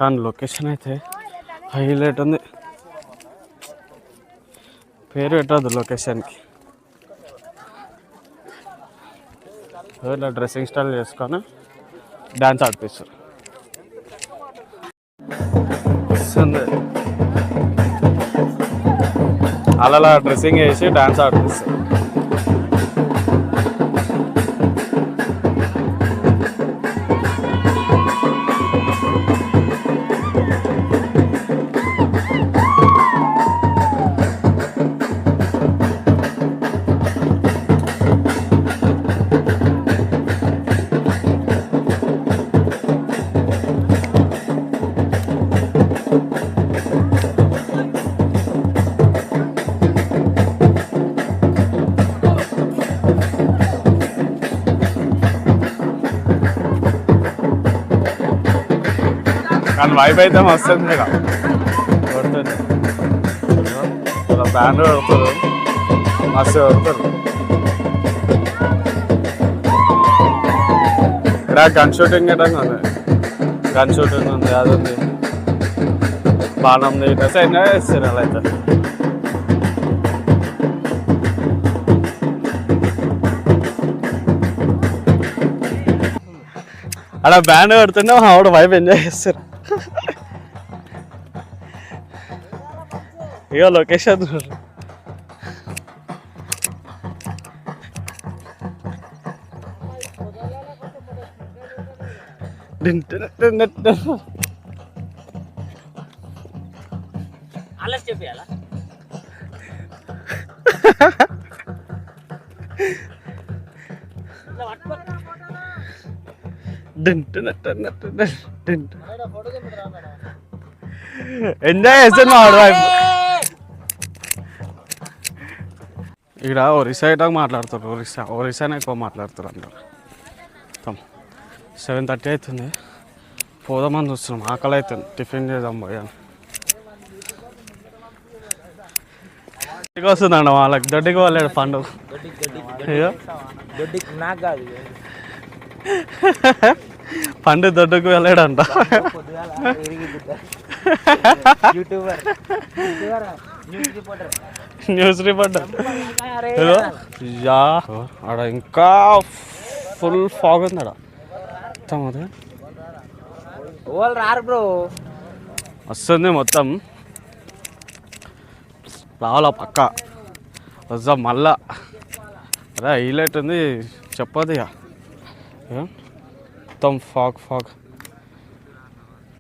కానీ లొకేషన్ అయితే హైలైట్ ఉంది. పేరు పెట్టద్దు లొకేషన్కి. ఇలా డ్రెస్సింగ్ స్టైల్ చేసుకొని డ్యాన్స్ ఆడిపిస్తారు. అలా డ్రెస్సింగ్ వేసి డ్యాన్స్ ఆడిపిస్తారు. కానీ వైబ్ అయితే వస్తుంది ఇక కొడుతుంది. ఇలా బ్యాండ్ కొడుతుంది, మస్తు కొడుతుంది. ఇక్కడ గన్ షూటింగ్ గట్టంగా ఉంది, గన్ షూటింగ్ ఉంది, అది ఉంది, బాణం డ్రెస్ ఎంజాయ్ చేస్తారు అలా అయితే. అలా బ్యాండ్ కొడుతుంటే ఆవిడ వైబ్ ఎంజాయ్ చేస్తారు. ఇక లొకేషన్ ఎంజాయ్ చేస్తాను ఆవిడ వైపు. ఇక్కడ ఒరిస్సా ఇటా మాట్లాడతారు, ఒరిస్సానే ఎక్కువ మాట్లాడతారు అందరు. 7:30 అవుతుంది, పోదామని చూస్తున్నాం. ఆకలి అవుతుంది, టిఫిన్ చేద్దాం పోయాను. దొడ్డికి వస్తుందండి వాళ్ళకి, దొడ్డికి వాళ్ళాడు పండుగ. పండు దొడ్డుకు వెళ్ళాడంట. న్యూస్ రిపోర్టర్ ఆడ ఇంకా ఫుల్ ఫాగ్ ఉంది. ఆడ వస్తుంది మొత్తం, రావాలా పక్క వద్దాం మళ్ళా. అదే హైలైట్ ఉంది చెప్పదు ఇక, మొత్తం ఫాగ్ ఫాగ్.